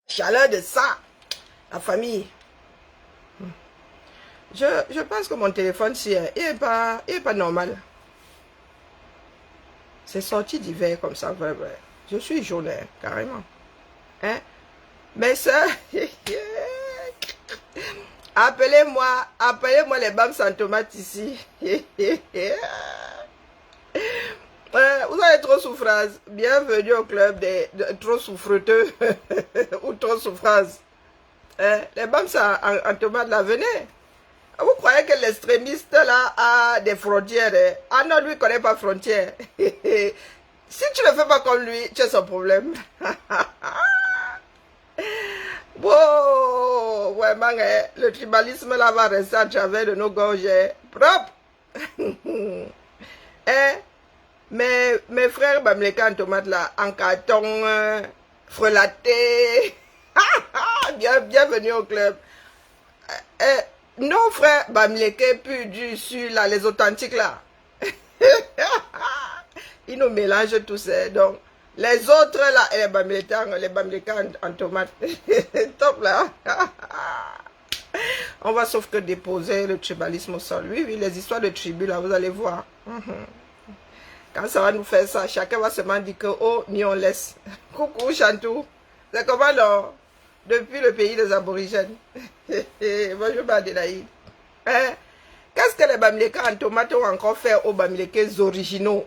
Chaleur de ça. La famille. Je pense que mon téléphone, il est pas normal. C'est sorti d'hiver comme ça, vrai, vrai. Je suis jaune, carrément. Hein? Mais ça, appelez-moi les bams sans tomates ici. Vous avez trop souffrance. Bienvenue au club des trop souffreteux ou trop souffrance. Les bams en tomates, là, venez. Vous croyez que l'extrémiste là a des frontières? Ah non, lui ne connaît pas frontières. Si tu ne fais pas comme lui, tu as son problème. Wow, vraiment, le tribalisme là va rester à travers de nos gorges propres. Mes frères Bamileke en tomate là, en carton, frelaté. Bienvenue au club. Nos frères Bamileke pur du sud là, les authentiques là. Ils nous mélangent tous. Donc, les autres là, les Bamileke en tomate. Top là. On va sauf que déposer le tribalisme au sol. Oui, les histoires de tribus là, vous allez voir. Quand ça va nous faire ça, chacun va seulement dire que, oh, ni on laisse. Coucou Chantou. C'est comment non? Depuis le pays des aborigènes. Bonjour Adélaïde. Qu'est-ce que les Bamileke en tomate ont encore fait aux Bamileke originaux?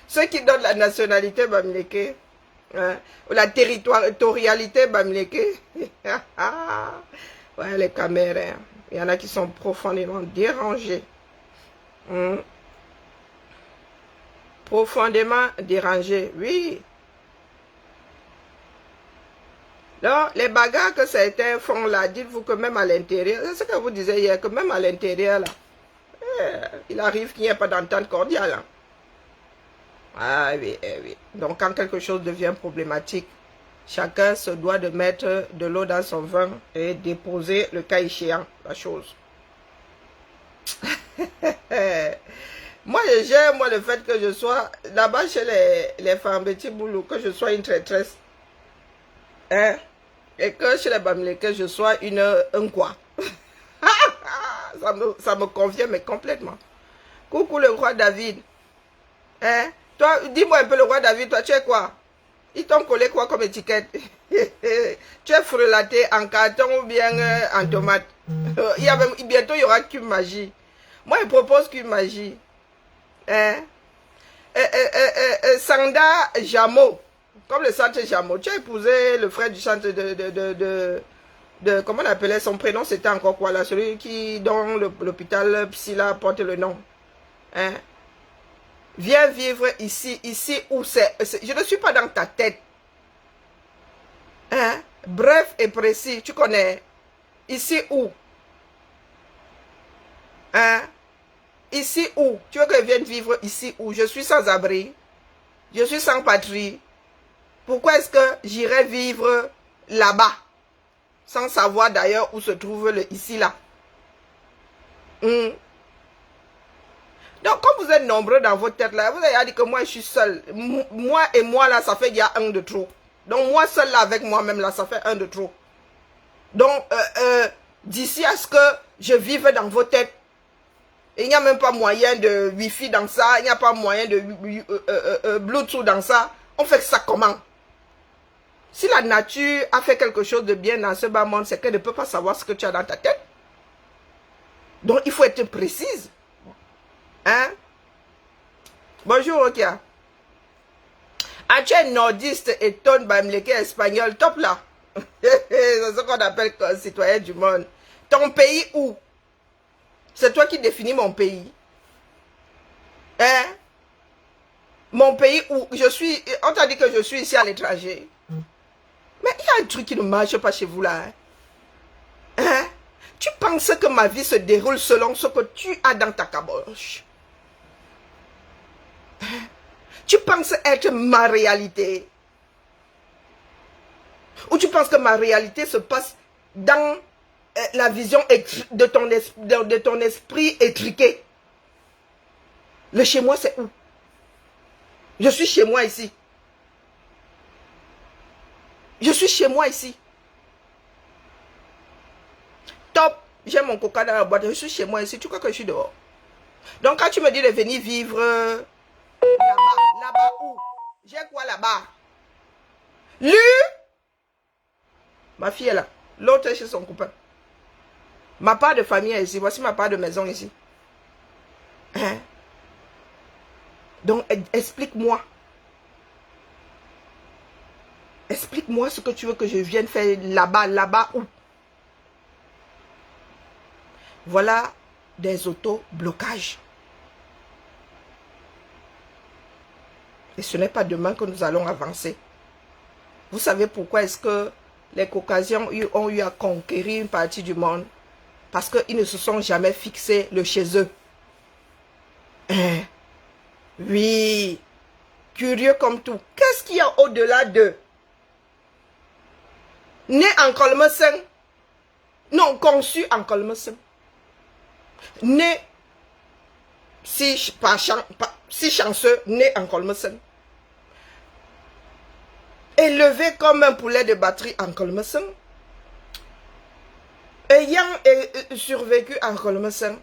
Ceux qui donnent la nationalité Bamileke. Ou la territorialité Bamileke. Ouais, les Caméras. Il y en a qui sont profondément dérangés. Profondément dérangés, oui. Alors, les bagarres que certains font là, dites-vous que même à l'intérieur, c'est ce que vous disiez hier, que même à l'intérieur là, il arrive qu'il n'y ait pas d'entente cordiale. Hein. Ah oui, oui. Donc quand quelque chose devient problématique, chacun se doit de mettre de l'eau dans son vin et déposer le cas échéant, la chose. Moi, j'aime le fait que je sois là-bas chez les femmes petits boulot, que je sois une traîtresse. Hein? Et que chez les Bamileke, je sois un quoi. Ça me convient, mais complètement. Coucou le roi David. Hein? Toi, dis-moi un peu le roi David, toi, tu es quoi? Ils t'ont collé quoi comme étiquette? Tu es frelaté en carton ou bien en tomate? Bientôt, il y aura qu'une magie. Moi, je propose qu'une magie. Hein? Sanda Jamo, comme le centre Jamo. Tu as épousé le frère du centre de comment on appelait son prénom, c'était encore quoi là? Celui dont l'hôpital Psyla porte le nom. Hein? Viens vivre ici où c'est. Je ne suis pas dans ta tête. Hein? Bref et précis, tu connais. Ici où? Hein? Ici où? Tu veux que je vienne vivre ici où? Je suis sans abri. Je suis sans patrie. Pourquoi est-ce que j'irais vivre là-bas? Sans savoir d'ailleurs où se trouve le ici là. Donc, comme vous êtes nombreux dans votre tête là, vous avez dit que moi je suis seul. Moi et moi là, ça fait il y a un de trop. Donc, moi seul là avec moi-même là, ça fait un de trop. Donc, d'ici à ce que je vive dans vos têtes, il n'y a même pas moyen de Wi-Fi dans ça, il n'y a pas moyen de Bluetooth dans ça. On fait ça comment? Si la nature a fait quelque chose de bien dans ce bas monde, c'est qu'elle ne peut pas savoir ce que tu as dans ta tête. Donc, il faut être précise. Hein? Bonjour, Okia. Ah, tu es nordiste et ton Bamileke espagnol, top là. C'est ce qu'on appelle citoyen du monde. Ton pays où? C'est toi qui définis mon pays. Hein? Mon pays où je suis. On t'a dit que je suis ici à l'étranger. Mais il y a un truc qui ne marche pas chez vous là. Hein? Tu penses que ma vie se déroule selon ce que tu as dans ta caboche? Hein? Tu penses être ma réalité? Ou tu penses que ma réalité se passe dans la vision de ton esprit étriqué? Le chez moi, c'est où? Je suis chez moi ici. Je suis chez moi ici. Top. J'ai mon coca dans la boîte. Je suis chez moi ici. Tu crois que je suis dehors? Donc, quand tu me dis de venir vivre là-bas, là-bas où? J'ai quoi là-bas? Lui? Ma fille est là. L'autre est chez son copain. Ma part de famille est ici. Voici ma part de maison ici. Hein? Donc, explique-moi. Explique-moi ce que tu veux que je vienne faire là-bas. Là-bas où? Voilà des auto-blocages. Et ce n'est pas demain que nous allons avancer. Vous savez pourquoi est-ce que les Caucasiens ont eu à conquérir une partie du monde? Parce qu'ils ne se sont jamais fixés le chez eux. Hein? Oui. Curieux comme tout. Qu'est-ce qu'il y a au-delà d'eux? Né en Kolmesen. Non, conçu en Kolmesen. Né, si chanceux, né en Kolmesen. Élevé comme un poulet de batterie en Kolmesen. Ayant survécu en Kolmesen.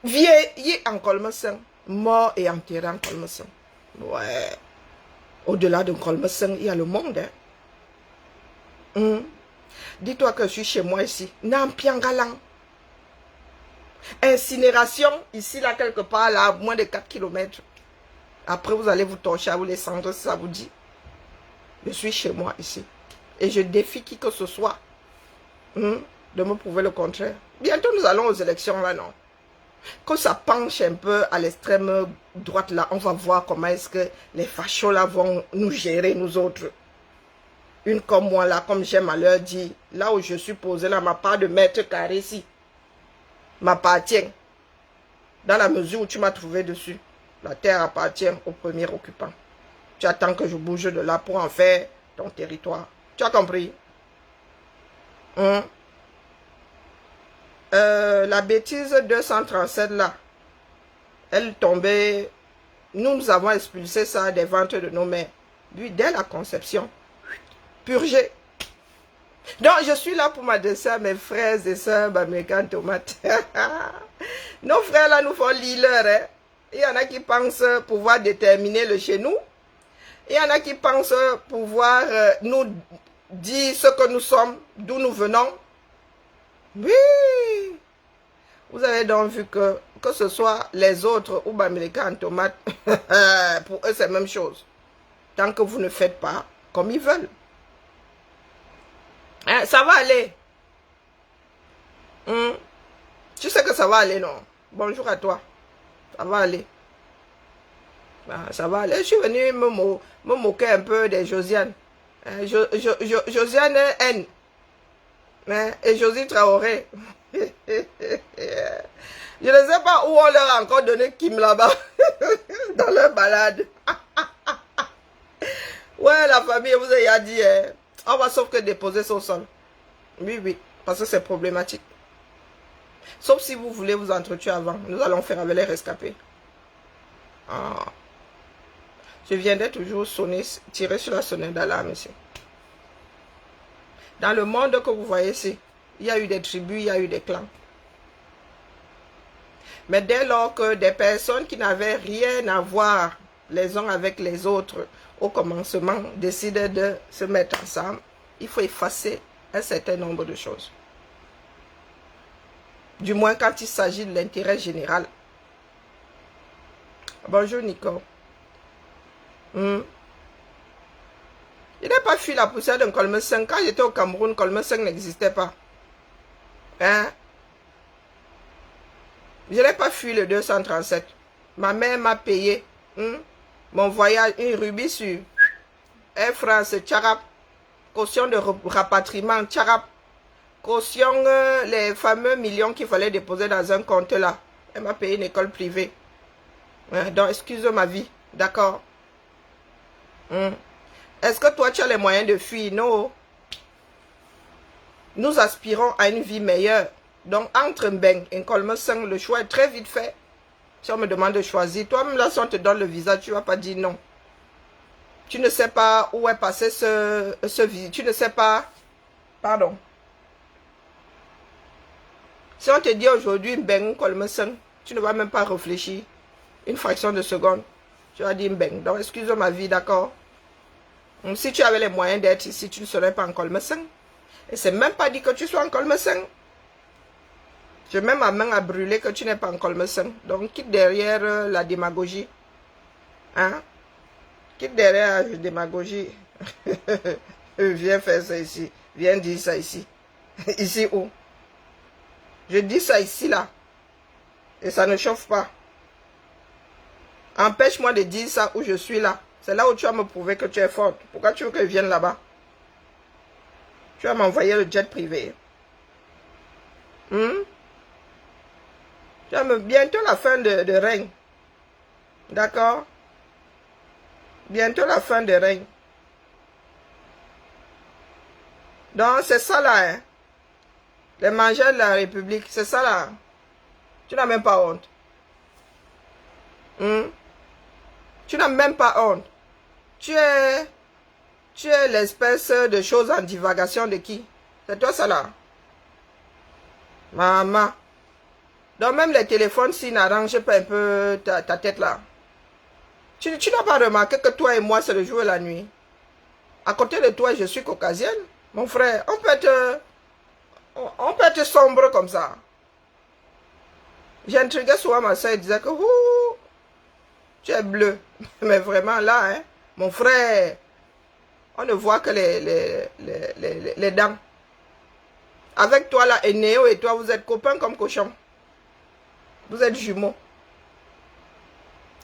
Vieilli en Kolmesen. Mort et enterré en Kolmesen. Ouais. Au-delà de Kolmesen, il y a le monde. Hein? Dis-toi que je suis chez moi ici. Nampiangalang. Incinération, ici, là, quelque part, là, à moins de 4 km. Après, vous allez vous torcher à vous les cendres, si ça vous dit. Je suis chez moi ici. Et je défie qui que ce soit de me prouver le contraire. Bientôt, nous allons aux élections, là, non? Quand ça penche un peu à l'extrême droite, là, on va voir comment est-ce que les fachos, là, vont nous gérer, nous autres. Une comme moi, là, comme j'aime à leur dire, là où je suis posé, là, ma part de mètre carré ici, m'appartient. Dans la mesure où tu m'as trouvé dessus, la terre appartient au premier occupant. Tu attends que je bouge de là pour en faire ton territoire. Tu as compris? La bêtise 237 là, elle tombait. Nous avons expulsé ça des ventres de nos mères. Lui, dès la conception, purgé. Donc, je suis là pour m'adresser à mes frères et sœurs américains tomates. Nos frères là nous font leader. Hein? Il y en a qui pensent pouvoir déterminer le chez nous. Il y en a qui pensent pouvoir nous dire ce que nous sommes, d'où nous venons. Oui. Vous avez donc vu que ce soit les autres ou américains en tomates, pour eux c'est la même chose. Tant que vous ne faites pas comme ils veulent. Hein, ça va aller. Tu sais que ça va aller, non? Bonjour à toi. Ça va aller. Ben, ça va aller. Je suis venu me moquer un peu de Josiane. Josiane N. Et Josie Traoré. Je ne sais pas où on leur a encore donné Kim là-bas. Dans leur balade. Ouais, la famille vous a dit, on va sauf que déposer son sol. Oui, oui, parce que c'est problématique. Sauf si vous voulez vous entretuer avant. Nous allons faire avec les rescapés. Ah. Je viendrai toujours sonner, tirer sur la sonnette d'alarme ici. Dans le monde que vous voyez ici, il y a eu des tribus, il y a eu des clans. Mais dès lors que des personnes qui n'avaient rien à voir les uns avec les autres au commencement décident de se mettre ensemble, il faut effacer un certain nombre de choses. Du moins quand il s'agit de l'intérêt général. Bonjour Nico. Je n'ai pas fui la poussière d'un Colme 5. Quand j'étais au Cameroun, Colme 5 n'existait pas. Hein? Je n'ai pas fui le 237. Ma mère m'a payé mon voyage, une rubis sur Air France, Tcharap. Caution de rapatriement, Tcharap. Caution les fameux millions qu'il fallait déposer dans un compte là. Elle m'a payé une école privée. Donc, excuse ma vie. D'accord. Est-ce que toi, tu as les moyens de fuir? Non. Nous aspirons à une vie meilleure. Donc, entre Mbeng et Colme 5, le choix est très vite fait. Si on me demande de choisir, toi-même là, si on te donne le visa, tu ne vas pas dire non. Tu ne sais pas où est passé ce visite. Tu ne sais pas... Pardon. Si on te dit aujourd'hui, Mbeng, tu ne vas même pas réfléchir une fraction de seconde. Tu vas dire Mbeng. Donc, excuse ma vie, d'accord? Si tu avais les moyens d'être ici, tu ne serais pas en Kolmeseng. Et c'est même pas dit que tu sois en Kolmeseng. Je mets ma main à brûler que tu n'es pas en Kolmeseng. Donc, quitte derrière la démagogie. Hein? Quitte derrière la démagogie. Viens faire ça ici. Viens dire ça ici. Ici où? Je dis ça ici, là. Et ça ne chauffe pas. Empêche-moi de dire ça où je suis là. C'est là où tu vas me prouver que tu es forte. Pourquoi tu veux que je vienne là-bas? Tu vas m'envoyer le jet privé. Bientôt la fin de règne. D'accord? Bientôt la fin de règne. Donc, c'est ça là. Hein? Les mangeurs de la République, c'est ça là. Tu n'as même pas honte. Tu n'as même pas honte. Tu es l'espèce de chose en divagation de qui? C'est toi ça là. Maman. Donc même les téléphones, s'ils n'arrangent pas un peu ta tête là. Tu n'as pas remarqué que toi et moi, c'est le jour et la nuit. À côté de toi, je suis caucasienne. Mon frère, on peut être sombre comme ça. J'intriguais souvent ma soeur et disait que tu es bleu. Mais vraiment là, hein, mon frère, on ne voit que les dents. Avec toi là, et Néo et toi, vous êtes copains comme cochons. Vous êtes jumeaux.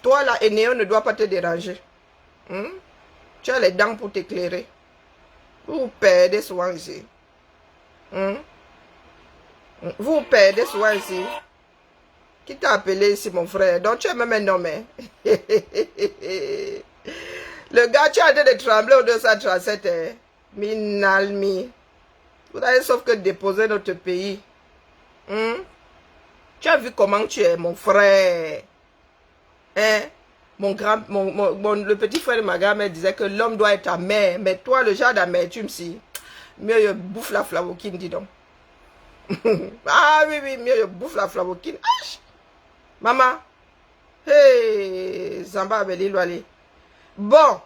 Toi là, et Néo ne doit pas te déranger. Tu as les dents pour t'éclairer. Vous perdez souvent ici. Vous perdez souvent ici. Qui t'a appelé ici, mon frère? Donc, tu es même un homme. Hein? Le gars, tu as de trembler au 237. Hein? Minalmi. Vous avez sauf que déposer notre pays. Tu as vu comment tu es, mon frère? Hein? Le petit frère de ma grand-mère disait que l'homme doit être amer. Mais toi, le genre d'amertume, si. Mieux, je bouffe la flavokine, dis donc. Ah oui, mieux, je bouffe la flavokine. Maman. Hey, Zamba Abeli. Bon.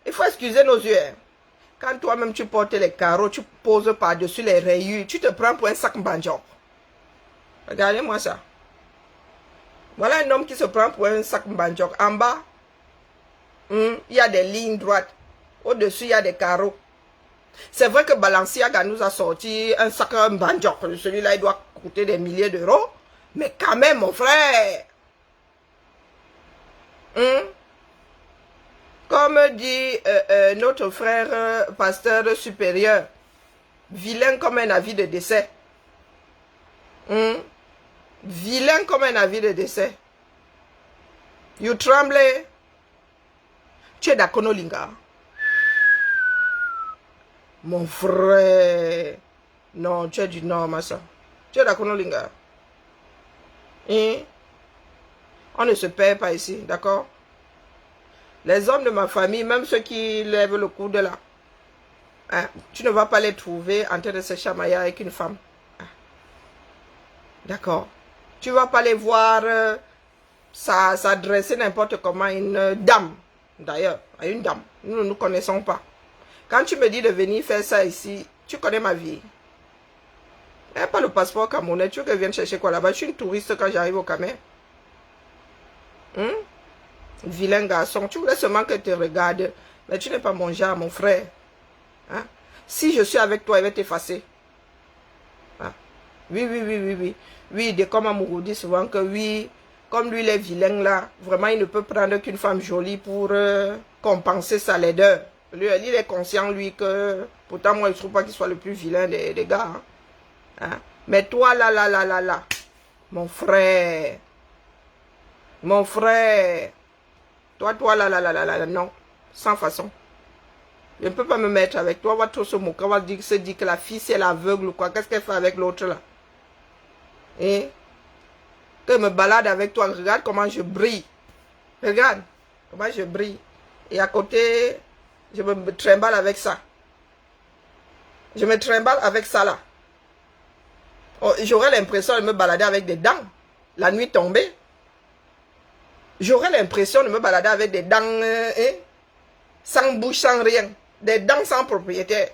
Il faut excuser nos yeux. Hein. Quand toi-même tu portes les carreaux, tu poses par-dessus les rayures, tu te prends pour un sac banjo. Regardez-moi ça. Voilà un homme qui se prend pour un sac banjo. En bas, il y a des lignes droites. Au-dessus, il y a des carreaux. C'est vrai que Balenciaga nous a sorti un sac banjo. Celui-là, il doit coûter des milliers d'euros. Mais quand même, mon frère. Comme dit notre frère pasteur supérieur, vilain comme un avis de décès. Vilain comme un avis de décès. You tremble. Tu es d'Akonolinga. Mon frère. Non, tu es du Nord, ma soeur. Tu es d'Akonolinga. On ne se perd pas ici, d'accord? Les hommes de ma famille, même ceux qui lèvent le coude là, hein, tu ne vas pas les trouver en train de se chamailler avec une femme. Hein. D'accord? Tu ne vas pas les voir s'adresser n'importe comment à une dame. D'ailleurs, à une dame. Nous ne nous connaissons pas. Quand tu me dis de venir faire ça ici, tu connais ma vie. Il n'y a pas le passeport camerounais. Tu veux que je vienne chercher quoi là-bas? Je suis une touriste quand j'arrive au Cameroun. Vilain garçon. Tu voulais seulement que je te regarde. Mais tu n'es pas mon genre, mon frère. Hein? Si je suis avec toi, il va t'effacer. Hein? Oui. Oui, de comme Amourou dit souvent que oui, comme lui, il est vilain là, vraiment, il ne peut prendre qu'une femme jolie pour compenser sa laideur. Lui, il est conscient, lui, que pourtant, moi, je ne trouve pas qu'il soit le plus vilain des gars. Hein? Hein? Mais toi, là, mon frère, toi, là, non, sans façon. Je ne peux pas me mettre avec toi, on va trop se moquer, on va se dire que la fille, c'est l'aveugle ou quoi, qu'est-ce qu'elle fait avec l'autre là? Et que je me balade avec toi, regarde comment je brille. Regarde comment je brille. Et à côté, je me trimballe avec ça. Je me trimballe avec ça là. Oh, j'aurais l'impression de me balader avec des dents. La nuit tombée. J'aurais l'impression de me balader avec des dents sans bouche, sans rien. Des dents sans propriétaire.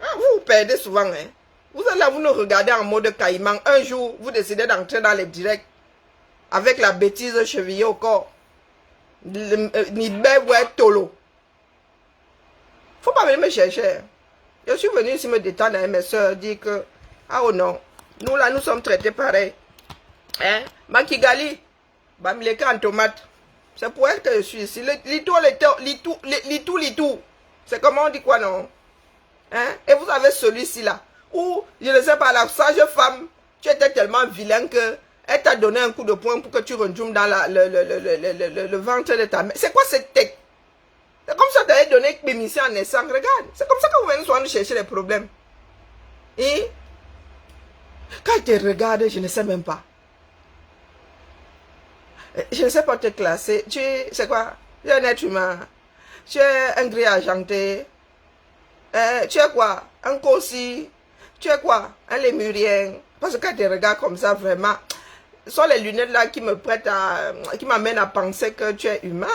Ah, vous vous perdez souvent. Hein. Vous êtes là, vous nous regardez en mode caïman. Un jour, vous décidez d'entrer dans les directs avec la bêtise chevillée au corps. Ni ouais tolo. Faut pas venir me chercher. Je suis venu ici me détendre avec mes soeurs, dire que, ah oh non, nous là, nous sommes traités pareil. Hein? Makigali, bamileke en tomate. C'est pour elle que je suis ici. Litou. C'est comment on dit quoi, non? Hein? Et vous avez celui-ci là. Ou, je ne sais pas, la sage femme, tu étais tellement vilain que elle t'a donné un coup de poing pour que tu rejoumes dans le ventre de ta mère. C'est quoi cette tête? C'est comme ça que tu avais donné l'émission en naissant. Regarde, c'est comme ça que vous venez souvent nous chercher les problèmes. Et quand je te regarde, je ne sais même pas. Je ne sais pas te classer. Tu es, c'est quoi? Tu es un être humain. Tu es un gris argenté. Tu es quoi? Un cossi. Tu es quoi? Un lémurien. Parce que quand je te regarde comme ça, vraiment, ce sont les lunettes là qui me prêtent à, qui m'amènent à penser que tu es humain.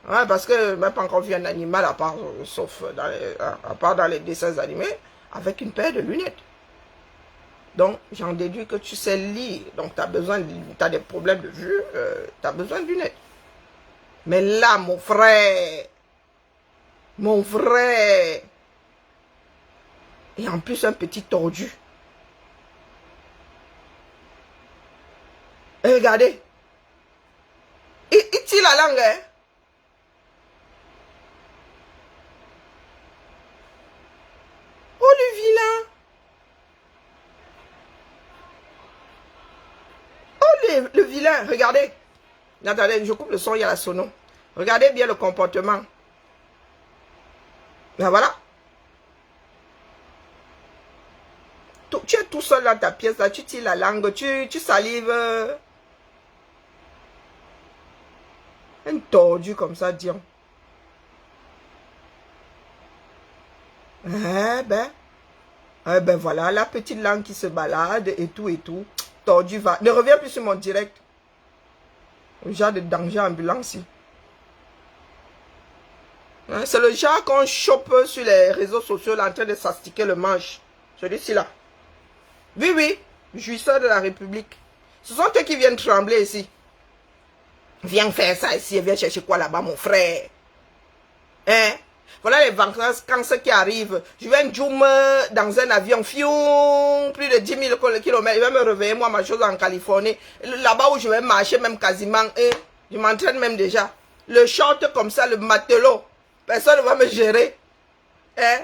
Ouais, parce que je n'ai pas encore vu un animal à part, sauf dans les dessins animés, avec une paire de lunettes. Donc, j'en déduis que tu sais lire. Donc, tu as des problèmes de vue, tu as besoin de lunettes. Mais là, mon frère, et en plus un petit tordu. Et regardez, il tire la langue, hein. Oh, le vilain. Oh, le vilain, regardez. Attendez, je coupe le son, il y a la sono. Regardez bien le comportement. Ben voilà. Tu es tout seul dans ta pièce, là, tu tires la langue, tu salives. Un tordu comme ça, disons. Ben voilà, la petite langue qui se balade et tout. Tordu va. Ne reviens plus sur mon direct. Le genre de danger ambulant ici. Hein, c'est le genre qu'on chope sur les réseaux sociaux là, en train de s'astiquer le manche. Celui-ci là. Oui, jouisseur de la République. Ce sont eux qui viennent trembler ici. Viens faire ça ici et viens chercher quoi là-bas, mon frère. Hein? Voilà les vacances quand ce qui arrive. Je vais un zoom dans un avion, fiou, plus de 10 000 km. Je vais me réveiller, moi, ma chose en Californie. Là-bas où je vais marcher, même quasiment, je m'entraîne même déjà. Le short comme ça, le matelot. Personne ne va me gérer. Hein?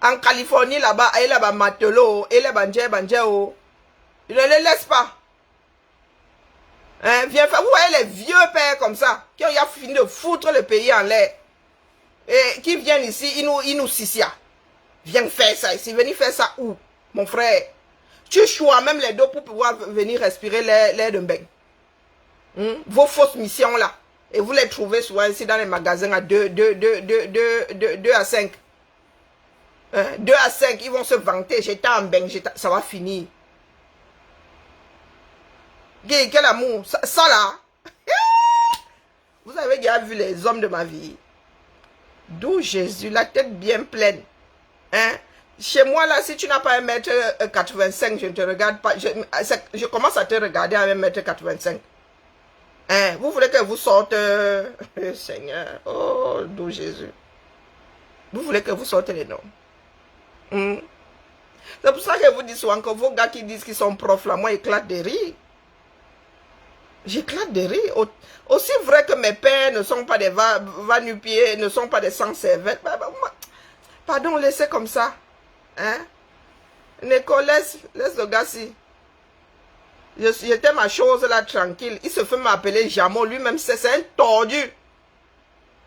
En Californie, là-bas, il y a matelot, il y a banjé. Je ne les laisse pas. Hein? Viens faire. Vous voyez les vieux pères comme ça, qui ont fini de foutre le pays en l'air. Et qui viennent ici, ils nous sissia. Viens faire ça ici. Venez faire ça où, mon frère? Tu choisis même les dos pour pouvoir venir respirer l'air d'un bain. Vos fausses missions là. Et vous les trouvez souvent ici dans les magasins à 2 à 5. 2 à 5, ils vont se vanter. J'étais en bain, ça va finir. Quel amour. Ça là. Vous avez déjà vu les hommes de ma vie. D'où Jésus, la tête bien pleine. Hein? Chez moi, là, si tu n'as pas 1m85, je ne te regarde pas. Je commence à te regarder à 1m85. Hein? Vous voulez que vous sorte... Seigneur, oh, d'où Jésus. Vous voulez que vous sortez les noms. C'est pour ça que vous dites souvent que vos gars qui disent qu'ils sont profs, là, moi, éclate de rire. J'éclate de rire. Aussi vrai que mes pères ne sont pas des va-nu-pieds, ne sont pas des sans-servettes. Pardon, laissez comme ça. Hein? Nico, laisse le gars-ci. J'étais ma chose là, tranquille. Il se fait m'appeler Jamo. Lui-même, c'est un tordu.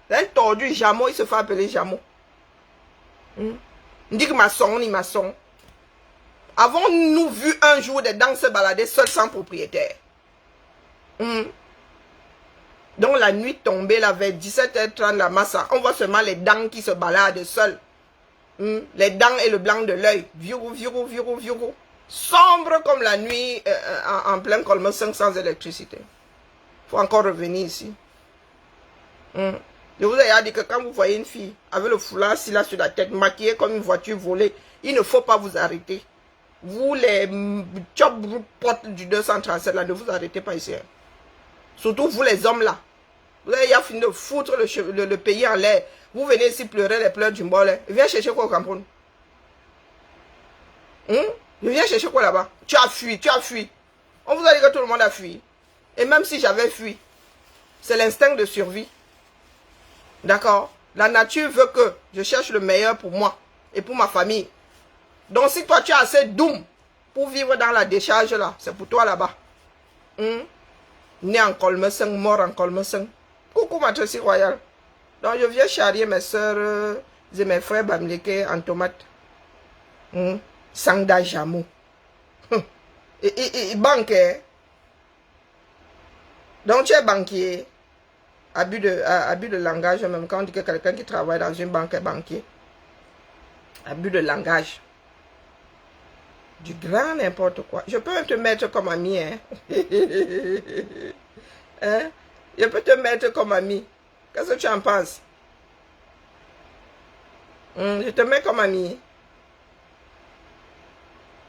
C'est un tordu, Jamo. Il se fait appeler Jamo. Il dit que maçon. Avons-nous vu un jour des dents se balader seuls sans propriétaire? Donc la nuit tombée, là, vers 17h30, la massa, on voit seulement les dents qui se baladent seules. Les dents et le blanc de l'œil. Viurou, viurou, viurou, viurou. Sombre comme la nuit en plein Colme 5 sans électricité. Il faut encore revenir ici. Je vous ai dit que quand vous voyez une fille avec le foulard assis là sur la tête, maquillée comme une voiture volée, il ne faut pas vous arrêter. Vous les chop potes du 237 là, ne vous arrêtez pas ici. Hein. Surtout vous les hommes là. Vous avez fini de foutre le pays en l'air. Vous venez ici pleurer les pleurs du bol. Viens chercher quoi au Cameroun? Viens chercher quoi là-bas? Tu as fui, tu as fui. On vous a dit que tout le monde a fui. Et même si j'avais fui, c'est l'instinct de survie. D'accord? La nature veut que je cherche le meilleur pour moi et pour ma famille. Donc si toi tu as assez d'oum pour vivre dans la décharge là, c'est pour toi là-bas. Né en Colme 5, mort en Colme 5. Coucou ma Tracy Royale. Donc je viens charrier mes soeurs et mes frères Bamileke en tomate. Sangda Jamou. Et banquier. Donc tu es banquier. Abus de langage, même quand on dit que quelqu'un qui travaille dans une banque est banquier. Abus de langage. Du grand n'importe quoi. Je peux te mettre comme ami, hein? Hein? Je peux te mettre comme ami. Qu'est-ce que tu en penses? Je te mets comme ami.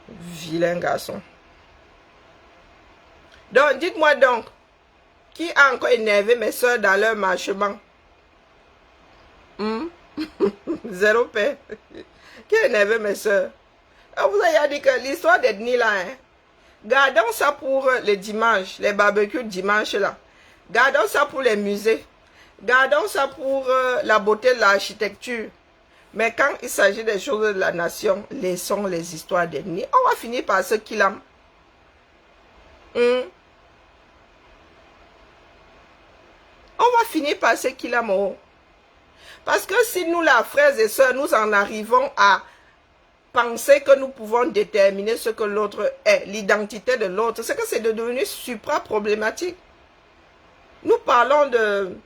Vilain garçon. Donc, dites-moi donc, qui a encore énervé mes soeurs dans leur marchement? Zéro paix. Qui a énervé mes soeurs? Vous avez dit que l'histoire d'Edni là, hein, gardons ça pour les dimanches, les barbecues dimanche là. Gardons ça pour les musées. Gardons ça pour la beauté de l'architecture. Mais quand il s'agit des choses de la nation, laissons les histoires d'Edni. On va finir par ce qu'il a. On va finir par ce qu'il a. Parce que si nous, là, frères et sœurs, nous en arrivons à penser que nous pouvons déterminer ce que l'autre est, l'identité de l'autre, c'est que c'est devenu supra-problématique. Nous parlons de,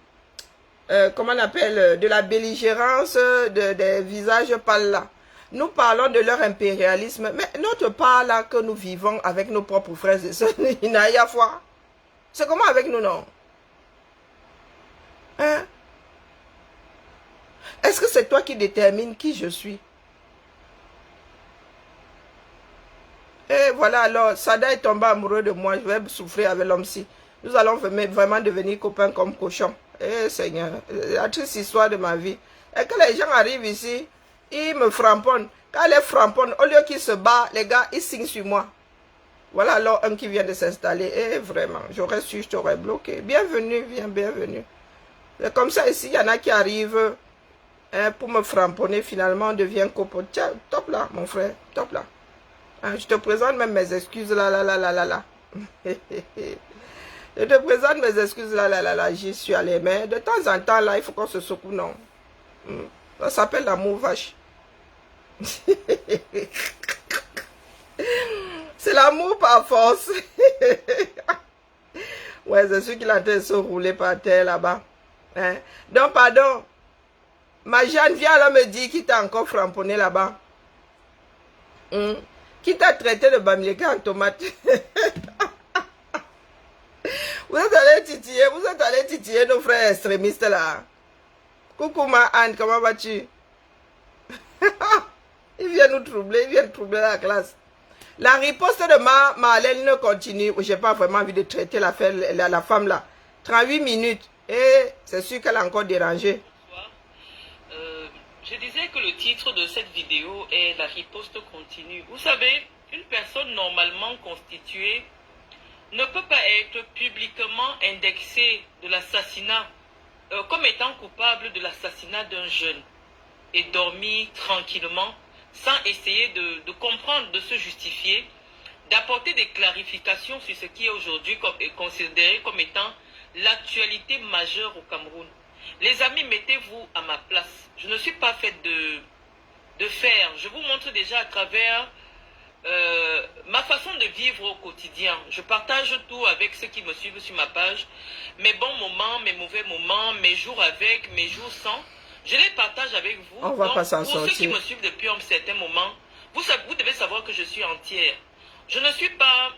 comment on appelle, de la belligérance des visages pâles là. Nous parlons de leur impérialisme, mais notre part là que nous vivons avec nos propres frères et sœurs, il n'a rien à voir. C'est comment avec nous, non? Hein? Est-ce que c'est toi qui détermines qui je suis? Et voilà, alors, Sada est tombé amoureux de moi, je vais souffrir avec l'homme-ci. Nous allons vraiment devenir copains comme cochons. Eh Seigneur, la triste histoire de ma vie. Et que les gens arrivent ici, ils me framponnent. Quand les framponnent, au lieu qu'ils se battent, les gars, ils signent sur moi. Voilà alors un qui vient de s'installer. Eh vraiment, j'aurais su, je t'aurais bloqué. Bienvenue, viens, bienvenue. C'est comme ça ici, il y en a qui arrivent pour me framponner, finalement on devient copain. Tiens, top là, mon frère, top là. Je te présente même mes excuses là. Je te présente mes excuses là. J'y suis allé. Mais de temps en temps là, il faut qu'on se secoue, non. Ça s'appelle l'amour vache. C'est l'amour par force. Ouais, c'est sûr qu'il a été se rouler par terre là-bas. Hein? Donc, pardon. Ma Jeanne, viens là me dire qui t'a encore framponné là-bas. Qui t'a traité de Bamileke en tomate. Vous êtes allé titiller nos frères extrémistes là. Coucou ma Anne, comment vas-tu? Il vient nous troubler, il vient troubler la classe. La riposte de Marlène continue. J'ai pas vraiment envie de traiter la femme là. 38 minutes. Et c'est sûr qu'elle a encore dérangé. Je disais que le titre de cette vidéo est La riposte continue. Vous savez, une personne normalement constituée ne peut pas être publiquement indexée de l'assassinat comme étant coupable de l'assassinat d'un jeune et dormir tranquillement sans essayer de comprendre, de se justifier, d'apporter des clarifications sur ce qui est aujourd'hui considéré comme étant l'actualité majeure au Cameroun. Les amis, mettez-vous à ma place. Je ne suis pas faite de fer. Je vous montre déjà à travers ma façon de vivre au quotidien. Je partage tout avec ceux qui me suivent sur ma page. Mes bons moments, mes mauvais moments, mes jours avec, mes jours sans. Je les partage avec vous. On va donc, pas s'en pour ceux qui sortir. me suivent depuis un certain moment, vous devez savoir que je suis entière. Je ne suis pas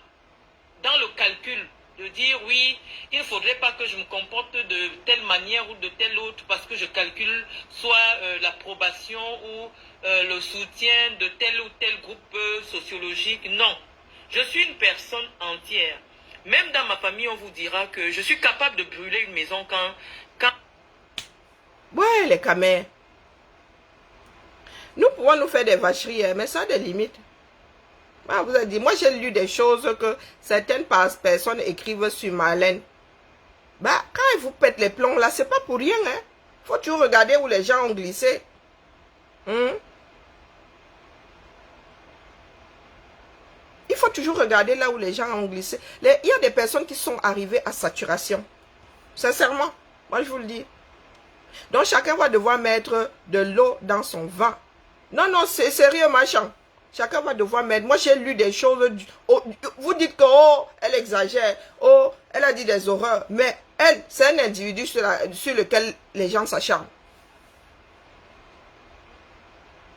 dans le calcul de dire oui, il ne faudrait pas que je me comporte de telle manière ou de telle autre parce que je calcule soit l'approbation ou le soutien de tel ou tel groupe sociologique. Non, je suis une personne entière. Même dans ma famille, on vous dira que je suis capable de brûler une maison quand... Ouais, les camés. Nous pouvons nous faire des vacheries, hein, mais ça a des limites. Ah, vous avez dit, moi j'ai lu des choses que certaines personnes écrivent sur Marlène. Bah, quand ils vous pètent les plombs là, c'est pas pour rien, hein. Faut toujours regarder où les gens ont glissé. Il faut toujours regarder là où les gens ont glissé. Il y a des personnes qui sont arrivées à saturation. Sincèrement, moi je vous le dis. Donc chacun va devoir mettre de l'eau dans son vin. Non, non, c'est sérieux, machin. Chacun va devoir mettre. Moi, j'ai lu des choses. Vous dites que, oh, elle exagère. Oh, elle a dit des horreurs. Mais elle, c'est un individu sur lequel les gens s'acharnent.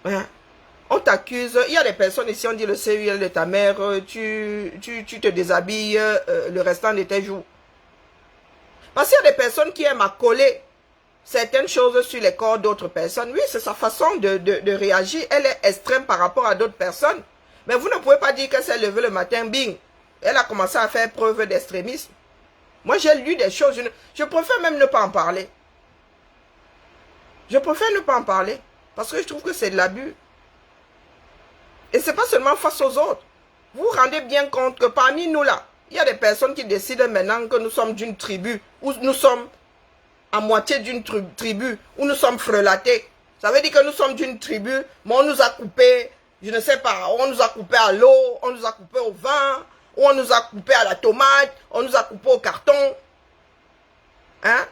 Hein? On t'accuse. Il y a des personnes ici, on dit le CUL de ta mère. Tu te déshabilles le restant de tes jours. Parce qu'il y a des personnes qui aiment à coller certaines choses sur les corps d'autres personnes. Oui, c'est sa façon de réagir. Elle est extrême par rapport à d'autres personnes. Mais vous ne pouvez pas dire qu'elle s'est levée le matin, bing. Elle a commencé à faire preuve d'extrémisme. Moi, j'ai lu des choses. Je préfère même ne pas en parler. Je préfère ne pas en parler. Parce que je trouve que c'est de l'abus. Et c'est pas seulement face aux autres. Vous vous rendez bien compte que parmi nous là, il y a des personnes qui décident maintenant que nous sommes d'une tribu. Ou nous sommes à moitié d'une tribu, où nous sommes frelatés. Ça veut dire que nous sommes d'une tribu, mais on nous a coupé, je ne sais pas, on nous a coupé à l'eau, on nous a coupé au vin, ou on nous a coupé à la tomate, on nous a coupé au carton. Hein?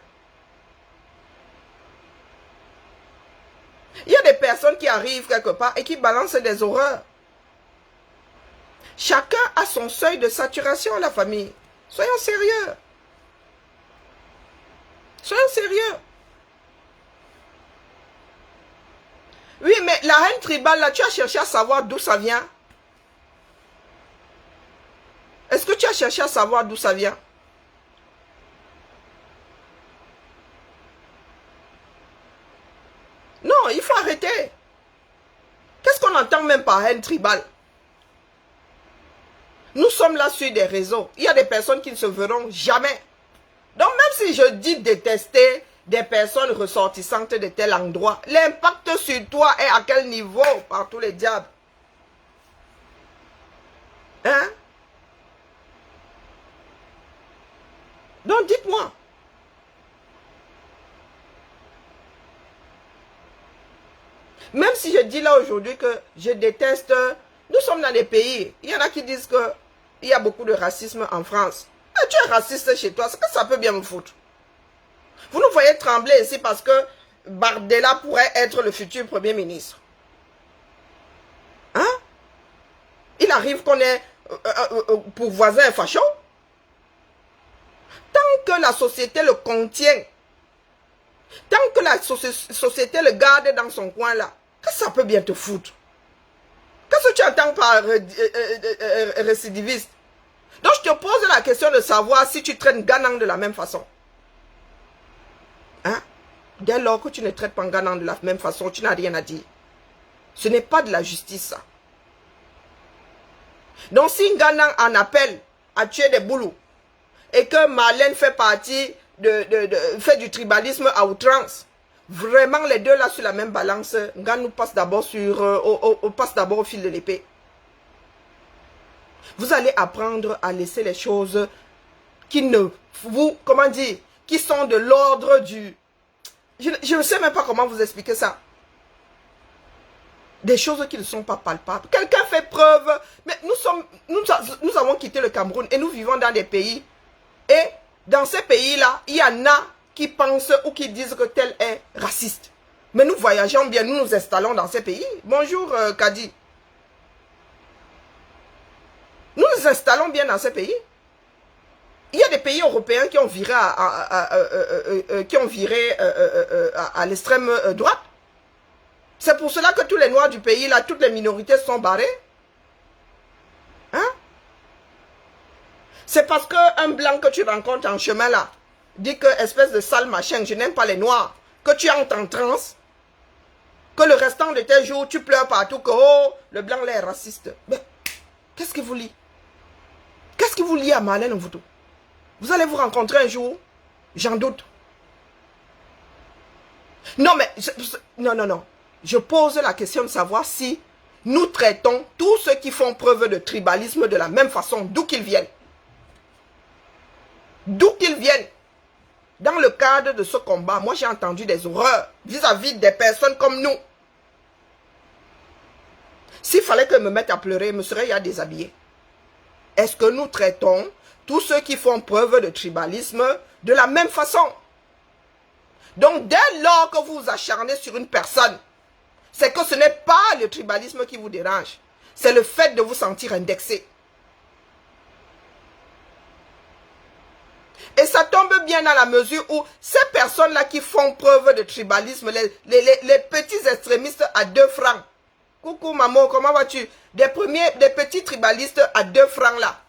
Il y a des personnes qui arrivent quelque part et qui balancent des horreurs. Chacun a son seuil de saturation, la famille. Soyons sérieux. Soyons sérieux. Oui, mais la haine tribale, là, tu as cherché à savoir d'où ça vient? Est-ce que tu as cherché à savoir d'où ça vient? Non, il faut arrêter. Qu'est-ce qu'on entend même par haine tribale? Nous sommes là sur des réseaux. Il y a des personnes qui ne se verront jamais. Donc même si je dis détester des personnes ressortissantes de tel endroit, l'impact sur toi est à quel niveau par tous les diables? Hein? Donc dites-moi. Même si je dis là aujourd'hui que je déteste, nous sommes dans des pays, il y en a qui disent que il y a beaucoup de racisme en France. Ah, tu es raciste chez toi, c'est que ça peut bien me foutre. Vous nous voyez trembler ici parce que Bardella pourrait être le futur Premier ministre. Hein? Il arrive qu'on ait pour voisin un facho. Tant que la société le contient, tant que la société le garde dans son coin là, que ça peut bien te foutre. Qu'est-ce que tu entends par récidiviste? Donc je te pose la question de savoir si tu traites Ganang de la même façon. Hein? Dès lors que tu ne traites pas Ganang de la même façon, tu n'as rien à dire. Ce n'est pas de la justice, ça. Donc si Ganang en appelle à tuer des boulous et que Marlène fait partie fait du tribalisme à outrance, vraiment les deux là sur la même balance, Nganou passe d'abord au fil de l'épée. Vous allez apprendre à laisser les choses qui ne vous, comment dire, qui sont de l'ordre du... Je ne sais même pas comment vous expliquer ça. Des choses qui ne sont pas palpables. Quelqu'un fait preuve, mais nous avons quitté le Cameroun et nous vivons dans des pays. Et dans ces pays-là, il y en a qui pensent ou qui disent que tel est raciste. Mais nous voyageons bien, nous nous installons dans ces pays. Bonjour Kadi. nous installons bien dans ces pays. Il y a des pays européens qui ont viré à l'extrême droite. C'est pour cela que tous les noirs du pays, là, toutes les minorités sont barrées. Hein? C'est parce qu'un blanc que tu rencontres en chemin, là, dit que, espèce de sale machin, je n'aime pas les noirs, que tu entres en transe, que le restant de tes jours, tu pleures partout, que, oh, le blanc, là, est raciste. Mais, qu'est-ce qui vous lie? Qu'est-ce qui vous lie à Marlène Mvuto? Vous allez vous rencontrer un jour? J'en doute. Non, mais, non. Je pose la question de savoir si nous traitons tous ceux qui font preuve de tribalisme de la même façon, d'où qu'ils viennent. D'où qu'ils viennent. Dans le cadre de ce combat, moi j'ai entendu des horreurs vis-à-vis des personnes comme nous. S'il fallait que je me mette à pleurer, je me serais déjà déshabillé. Est-ce que nous traitons tous ceux qui font preuve de tribalisme de la même façon? Donc dès lors que vous vous acharnez sur une personne, c'est que ce n'est pas le tribalisme qui vous dérange. C'est le fait de vous sentir indexé. Et ça tombe bien dans la mesure où ces personnes-là qui font preuve de tribalisme, les petits extrémistes à 2 francs. Coucou maman, comment vas-tu? Des petits tribalistes à 2 francs là.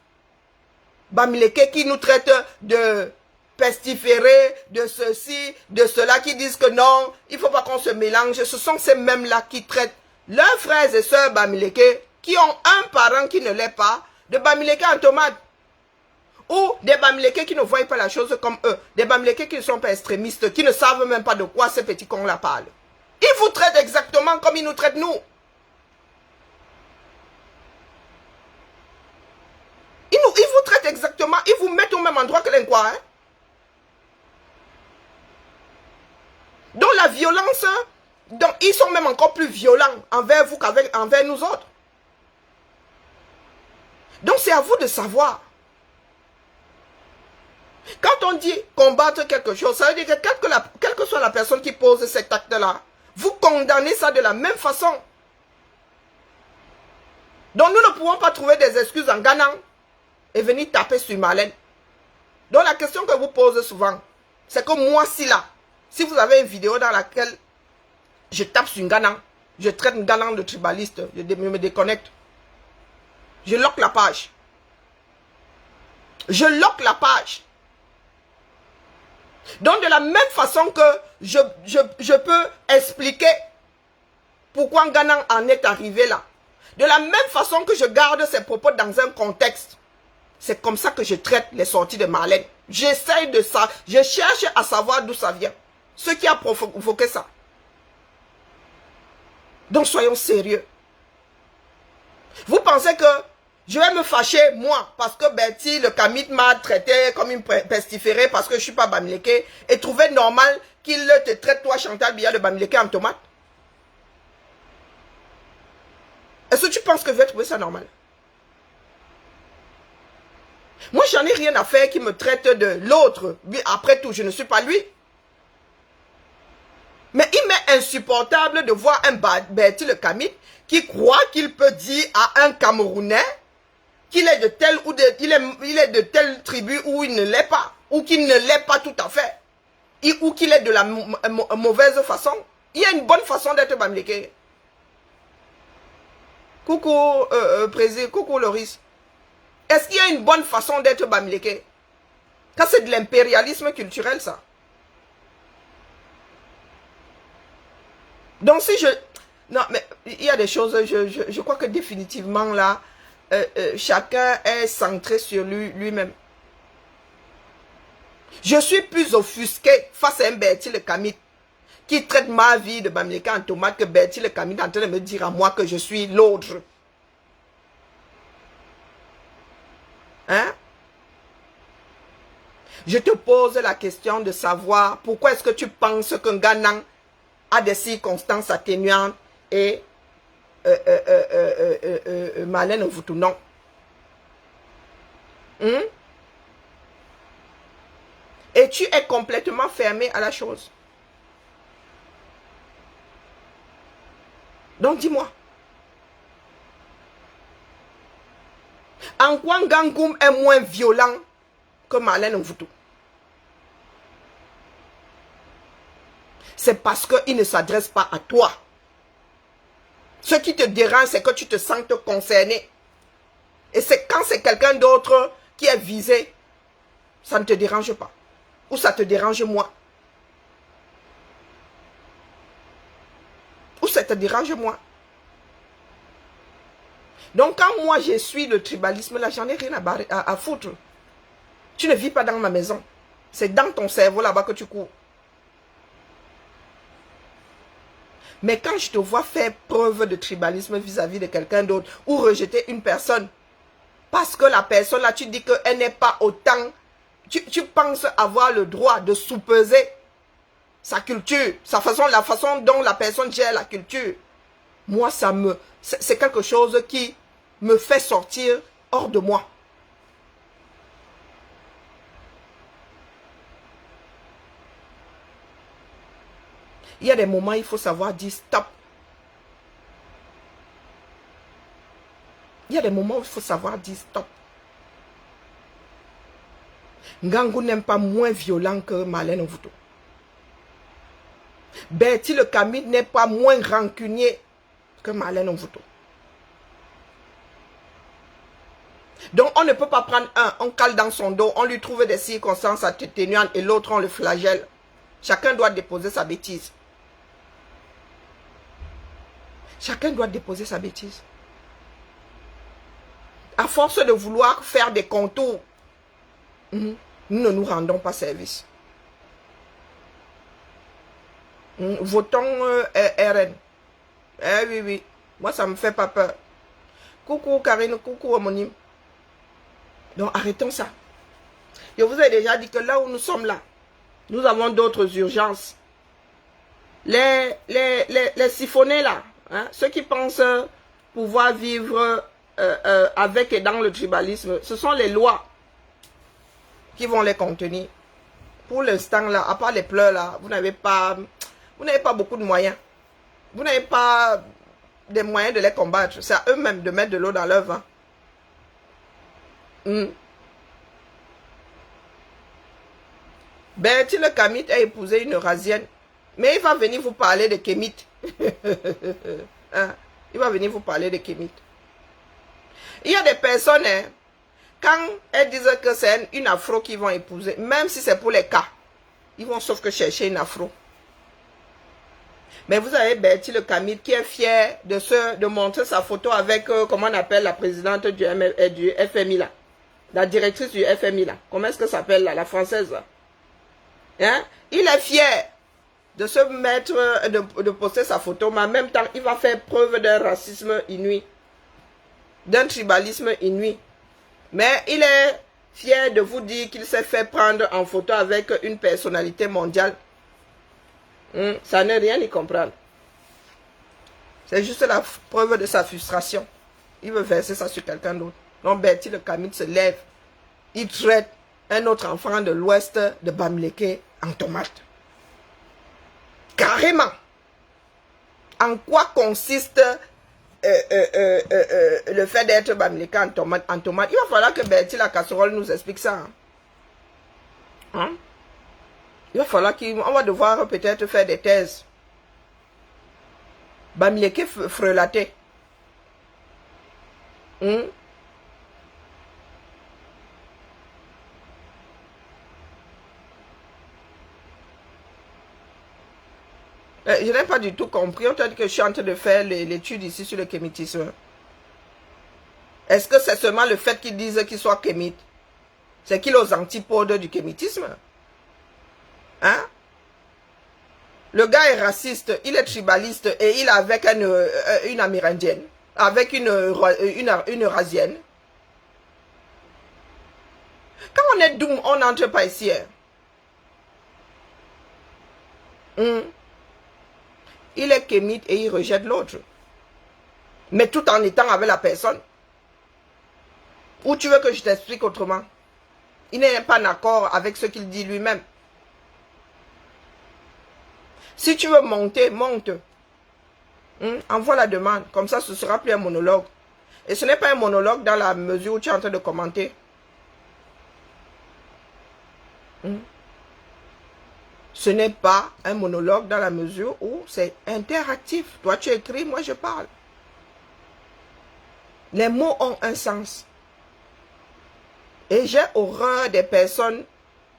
Bamileke qui nous traitent de pestiférés, de ceci, de cela, qui disent que non, il ne faut pas qu'on se mélange. Ce sont ces mêmes-là qui traitent leurs frères et sœurs Bamileke, qui ont un parent qui ne l'est pas, de Bamileke en tomate. Ou des Bamileke qui ne voient pas la chose comme eux. Des Bamileke qui ne sont pas extrémistes, qui ne savent même pas de quoi ces petits cons-là parlent. Ils vous traitent exactement comme ils nous traitent nous. Ils vous traitent exactement, ils vous mettent au même endroit que l'Inqua. Hein? Donc la violence, donc ils sont même encore plus violents envers vous qu'envers nous autres. Donc c'est à vous de savoir. Quand on dit combattre quelque chose, ça veut dire que quelle que soit la personne qui pose cet acte-là, vous condamnez ça de la même façon. Donc nous ne pouvons pas trouver des excuses en gagnant et venir taper sur Marlène. Donc la question que vous posez souvent, c'est que moi si vous avez une vidéo dans laquelle je tape sur Ngana, je traite Ngana de tribaliste, je me déconnecte. Je lock la page. Je lock la page. Donc de la même façon que je peux expliquer pourquoi Ngana en est arrivé là. De la même façon que je garde ses propos dans un contexte. C'est comme ça que je traite les sorties de Marlène. J'essaye de ça. Je cherche à savoir d'où ça vient. Ce qui a provoqué ça. Donc soyons sérieux. Vous pensez que je vais me fâcher, moi, parce que Betty, le Kamit m'a traité comme une pestiférée parce que je ne suis pas Bamileke, et trouver normal qu'il te traite, toi, Chantal Biya, de Bamileke en tomate? Est-ce que tu penses que je vais trouver ça normal? Moi, j'en ai rien à faire qu'il me traite de l'autre. Après tout, je ne suis pas lui. Mais il m'est insupportable de voir un Betty le Kamit qui croit qu'il peut dire à un Camerounais qu'il est de telle ou il est de telle tribu où il ne l'est pas, ou qu'il ne l'est pas tout à fait, ou qu'il est de la mauvaise façon. Il y a une bonne façon d'être Bamileke. Coucou Président, coucou Loris. Est-ce qu'il y a une bonne façon d'être Bamileke? Ça c'est de l'impérialisme culturel ça. Donc si je... Non mais il y a des choses, je crois que définitivement là, chacun est centré sur lui-même. Je suis plus offusqué face à un Betty le Kamit qui traite ma vie de Bamileke en tomate que Betty le Kamit en train de me dire à moi que je suis l'autre. Hein? Je te pose la question de savoir pourquoi est-ce que tu penses qu'un Ghanan a des circonstances atténuantes et Marlène Mvuto non. Et tu es complètement fermé à la chose. Donc dis-moi. En quoi Ngangoum est moins violent que Marlène Mvuto? C'est parce qu'il ne s'adresse pas à toi. Ce qui te dérange, c'est que tu te sens concerné. Et c'est quand c'est quelqu'un d'autre qui est visé, ça ne te dérange pas. Ou ça te dérange moins. Ou ça te dérange moins. Donc quand moi je suis le tribalisme, là, j'en ai rien à foutre. Tu ne vis pas dans ma maison. C'est dans ton cerveau là-bas que tu cours. Mais quand je te vois faire preuve de tribalisme vis-à-vis de quelqu'un d'autre ou rejeter une personne, parce que la personne là, tu dis qu'elle n'est pas autant, tu penses avoir le droit de sous-peser sa culture, la façon dont la personne gère la culture. Moi, c'est quelque chose qui me fait sortir hors de moi. Il y a des moments, il faut savoir dire stop. Il y a des moments où il faut savoir dire stop. Ngangou n'aime pas moins violent que Marlène Mvuto. Bertie le Camide n'est pas moins rancunier que Marlène Mvuto. Donc on ne peut pas prendre un, on cale dans son dos, on lui trouve des circonstances atténuantes et l'autre on le flagelle. Chacun doit déposer sa bêtise. Chacun doit déposer sa bêtise. À force de vouloir faire des contours, nous ne nous rendons pas service. Votons RN. Eh oui, oui. Moi, ça ne me fait pas peur. Coucou Karine, coucou homonyme. Donc, arrêtons ça. Je vous ai déjà dit que là où nous sommes là, nous avons d'autres urgences. Les siphonnés là, hein, ceux qui pensent pouvoir vivre avec et dans le tribalisme, ce sont les lois qui vont les contenir. Pour l'instant là, à part les pleurs là, vous n'avez pas beaucoup de moyens. Vous n'avez pas des moyens de les combattre. C'est à eux-mêmes de mettre de l'eau dans leur vin. Bertie le Camite a épousé une Eurasienne. Mais il va venir vous parler de Kémite. Hein? Il va venir vous parler de Kémite. Il y a des personnes, hein, quand elles disent que c'est une afro qu'ils vont épouser, même si c'est pour les cas, ils vont sauf que chercher une afro. Mais vous avez Bertie le Camite qui est fier de montrer sa photo avec, comment on appelle la présidente du FMI là. La directrice du FMI là. Comment est-ce que ça s'appelle là, la française là? Hein? Il est fier de se mettre, de poster sa photo, mais en même temps, il va faire preuve d'un racisme inouï, d'un tribalisme inouï. Mais il est fier de vous dire qu'il s'est fait prendre en photo avec une personnalité mondiale. Ça n'est rien y comprendre. C'est juste la preuve de sa frustration. Il veut verser ça sur quelqu'un d'autre. Donc Bertie le Camite se lève. Il traite un autre enfant de l'ouest de Bamileke en tomate. Carrément. En quoi consiste le fait d'être Bamileke en tomate? Il va falloir que Bertie la casserole nous explique ça. Hein? Il va falloir qu'on va devoir peut-être faire des thèses. Bamileke frelaté. Je n'ai pas du tout compris. On t'a dit que je suis en train de faire l'étude ici sur le kémitisme. Est-ce que c'est seulement le fait qu'ils disent qu'ils soient kémites? C'est qu'il est aux antipodes du kémitisme? Hein? Le gars est raciste, il est tribaliste et il est avec une amérindienne, avec une eurasienne. Quand on est doom, on n'entre pas ici. Il est kémite et il rejette l'autre. Mais tout en étant avec la personne. Ou tu veux que je t'explique autrement? Il n'est pas d'accord avec ce qu'il dit lui-même. Si tu veux monter, monte. Envoie la demande. Comme ça, ce sera plus un monologue. Et ce n'est pas un monologue dans la mesure où tu es en train de commenter. Ce n'est pas un monologue dans la mesure où c'est interactif. Toi, tu écris, moi, je parle. Les mots ont un sens. Et j'ai horreur des personnes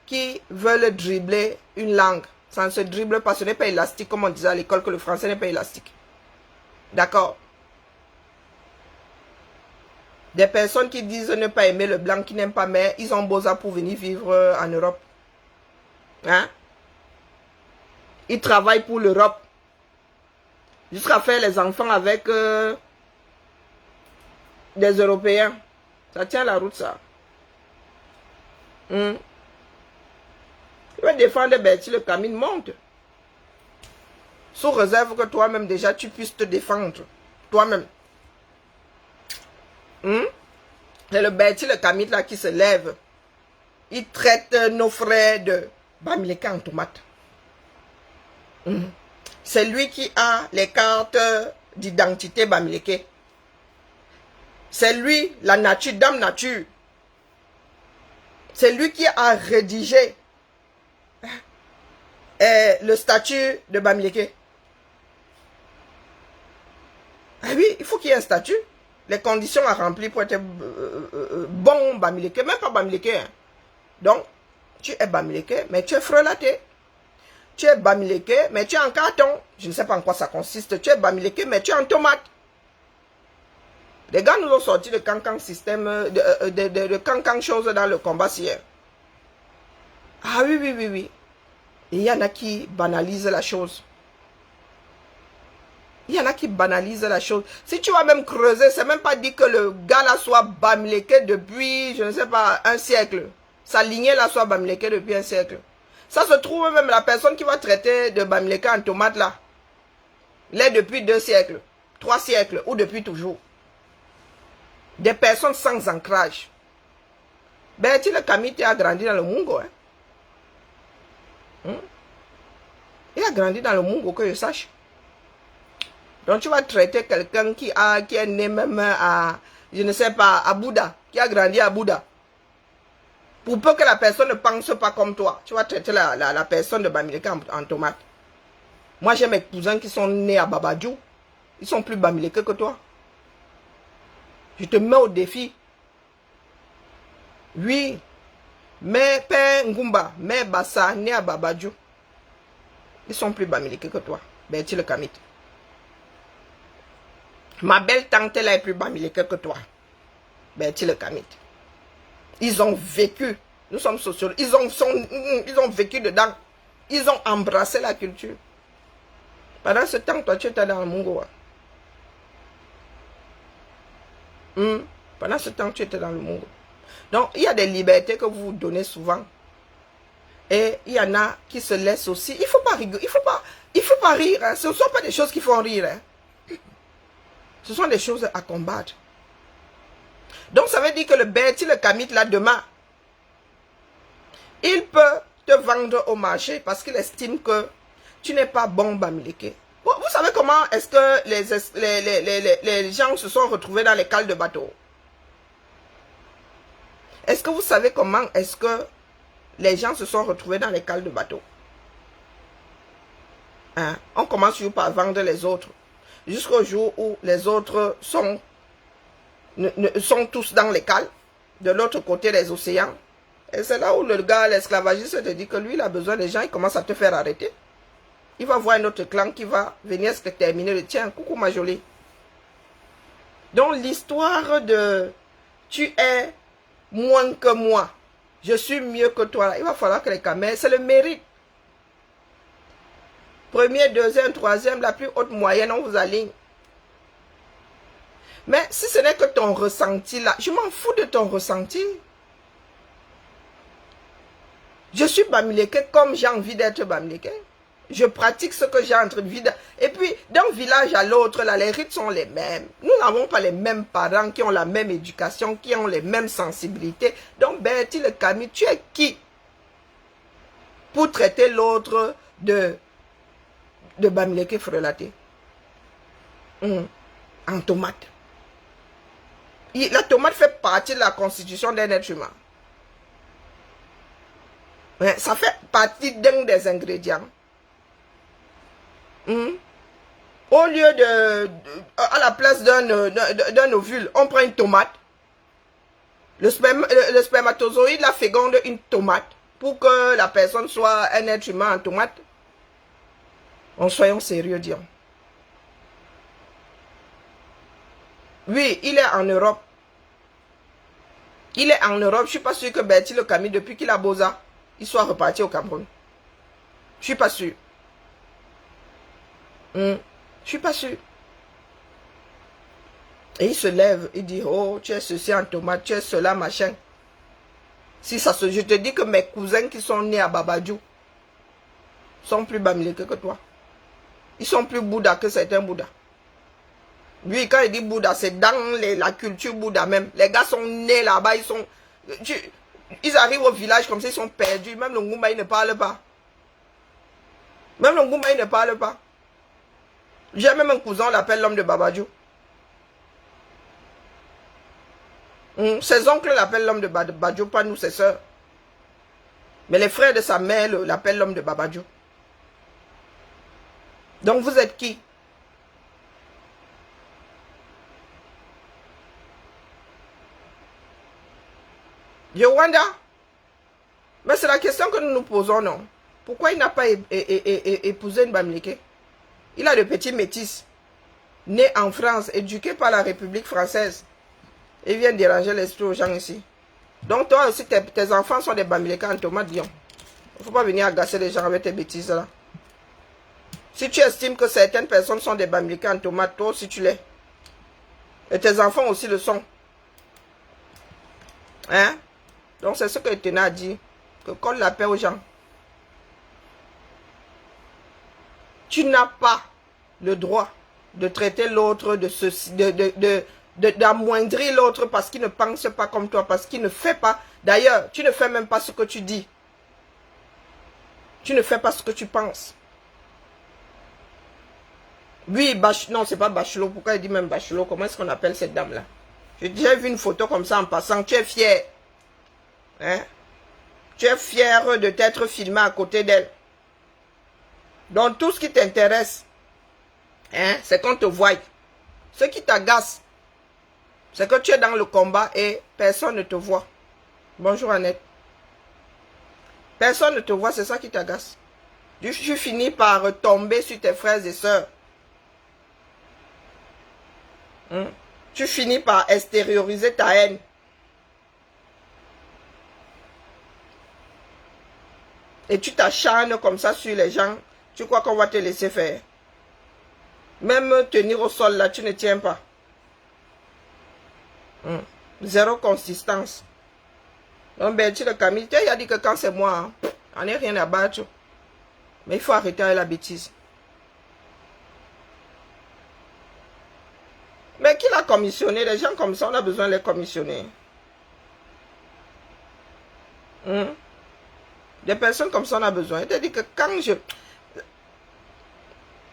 qui veulent dribbler une langue. Ça ne se dribble pas, ce n'est pas élastique, comme on disait à l'école, que le français n'est pas élastique. D'accord? Des personnes qui disent ne pas aimer le blanc, qui n'aiment pas, mais ils ont beau ça pour venir vivre en Europe. Hein? Ils travaillent pour l'Europe. Jusqu'à faire les enfants avec des Européens. Ça tient la route, ça. Il va défendre Bertie le Camus, monte. Sous réserve que toi-même déjà tu puisses te défendre. Toi-même. C'est le Bertie le Camus là qui se lève. Il traite nos frères de Bamileke en tomate. C'est lui qui a les cartes d'identité Bamileke. C'est lui, la nature, dame nature. C'est lui qui a rédigé le statut de Bamileke. Ah oui, il faut qu'il y ait un statut. Les conditions à remplir pour être bon Bamileke, même pas Bamileke. Hein. Donc, tu es Bamileke, mais tu es frelaté. Tu es Bamileke, mais tu es en carton. Je ne sais pas en quoi ça consiste. Tu es Bamileke, mais tu es en tomate. Les gars nous ont sorti le cancan système, de cancan chose dans le combat hier. Ah oui, oui, oui, oui. Et il y en a qui banalisent la chose. Il y en a qui banalisent la chose. Si tu vas même creuser, c'est même pas dit que le gars là soit Bamileke depuis, je ne sais pas, un siècle. Sa lignée là soit Bamileke depuis un siècle. Ça se trouve même la personne qui va traiter de Bamileke en tomate là. L'est depuis 2 siècles, 3 siècles ou depuis toujours. Des personnes sans ancrage. Bertie le Camus a grandi dans le Mungo. Hein? Il a grandi dans le Mungo, que je sache. Donc tu vas traiter quelqu'un qui est né même à, je ne sais pas, à Bouddha, qui a grandi à Bouddha. Pour peu que la personne ne pense pas comme toi, tu vas traiter la personne de Bamileke en tomate. Moi j'ai mes cousins qui sont nés à Babadjou. Ils sont plus Bamileke que toi. Je te mets au défi. Oui. Mais Père Ngumba, mais Bassa, né à Babadjou. Ils sont plus Bamileke que toi. Bertie le Camus. Ma belle tante là est plus Bamileke que toi. Bertie le Camus. Ils ont vécu. Nous sommes sociologues. Ils ont vécu dedans. Ils ont embrassé la culture. Pendant ce temps, toi, tu étais dans le Mungo. Pendant ce temps, tu étais dans le Mungo. Donc, il y a des libertés que vous vous donnez souvent. Et il y en a qui se laissent aussi. Il ne faut pas rigoler. Il faut pas rire. Hein. Ce ne sont pas des choses qui font rire. Hein. Ce sont des choses à combattre. Donc, ça veut dire que le Bertie le Camus, là, demain, il peut te vendre au marché parce qu'il estime que tu n'es pas bon Bamileke. Vous savez comment est-ce que les gens se sont retrouvés dans les cales de bateau? Est-ce que vous savez comment est-ce que les gens se sont retrouvés dans les cales de bateau? Hein? On commence toujours par vendre les autres. Jusqu'au jour où les autres sont tous dans les cales, de l'autre côté des océans. Et c'est là où le gars, l'esclavagiste, te dit que lui, il a besoin des gens, il commence à te faire arrêter. Il va voir un autre clan qui va venir se terminer le tien. Coucou ma jolie. Donc l'histoire de tu es moins que moi, je suis mieux que toi, il va falloir que les caméras, c'est le mérite. Premier, deuxième, troisième, la plus haute moyenne, on vous aligne. Mais si ce n'est que ton ressenti là, je m'en fous de ton ressenti. Je suis Bamileke comme j'ai envie d'être Bamileke. Je pratique ce que j'ai entre vie. Et puis, d'un village à l'autre, là, les rites sont les mêmes. Nous n'avons pas les mêmes parents qui ont la même éducation, qui ont les mêmes sensibilités. Donc, Bertie le Camus, tu es qui pour traiter l'autre de Bamileke frelaté? En tomate. La tomate fait partie de la constitution d'un être humain. Ouais, ça fait partie d'un des ingrédients. Au lieu à la place d'un ovule, on prend une tomate. Le spermatozoïde la féconde une tomate pour que la personne soit un être humain en tomate. En soyons sérieux, disons. Oui, il est en Europe. Il est en Europe. Je ne suis pas sûr que Bertie Le Camille, depuis qu'il a Boza, il soit reparti au Cameroun. Je ne suis pas sûr. Je ne suis pas sûr. Et il se lève, il dit, oh, tu es ceci en tomate, tu es cela, machin. Si ça se... Je te dis que mes cousins qui sont nés à Babadjou sont plus bamileke que toi. Ils sont plus Bouddha que certains Bouddhas. Lui, quand il dit Bouddha, c'est dans la culture Bouddha même. Les gars sont nés là-bas, ils arrivent au village comme ça, ils sont perdus. Même le Ngoumba, il ne parle pas. Même le Ngoumba, il ne parle pas. J'ai même un cousin, on l'appelle l'homme de Babadjou. Ses oncles l'appellent l'homme de Babadjou, pas nous, ses soeurs. Mais les frères de sa mère l'appellent l'homme de Babadjou. Donc vous êtes qui? Yowanda? Mais c'est la question que nous nous posons, non? Pourquoi il n'a pas épousé une Bamileke? Il a de petits métis, nés en France, éduqués par la République française. Et viennent déranger l'esprit aux gens ici. Donc toi aussi, tes enfants sont des Bamileke en tomate, Dion. Il ne faut pas venir agacer les gens avec tes bêtises là. Si tu estimes que certaines personnes sont des Bamileke en tomate, toi aussi tu l'es. Et tes enfants aussi le sont. Hein? Donc c'est ce que Tena a dit. Que colle la paix aux gens. Tu n'as pas le droit de traiter l'autre de ceci, d'amoindrir l'autre parce qu'il ne pense pas comme toi, parce qu'il ne fait pas. D'ailleurs, tu ne fais même pas ce que tu dis. Tu ne fais pas ce que tu penses. Oui, non, c'est pas Bachelot. Pourquoi il dit même Bachelot? Comment est-ce qu'on appelle cette dame-là? J'ai vu une photo comme ça en passant. Tu es fier. Hein? Tu es fier de t'être filmé à côté d'elle. Donc, tout ce qui t'intéresse, hein, c'est qu'on te voie. Ce qui t'agace, c'est que tu es dans le combat et personne ne te voit. Bonjour Annette. Personne ne te voit, c'est ça qui t'agace. Tu finis par tomber sur tes frères et sœurs. Tu finis par extérioriser ta haine. Et tu t'acharnes comme ça sur les gens. Tu crois qu'on va te laisser faire. Même tenir au sol là, tu ne tiens pas. Zéro consistance. Donc Bertie Le Camille, il a dit que quand c'est moi, on n'est rien à battre. Mais il faut arrêter avec la bêtise. Mais qui l'a commissionné? Les gens comme ça, on a besoin de les commissionner. Des personnes comme ça, on a besoin. Il t'a dit que quand je...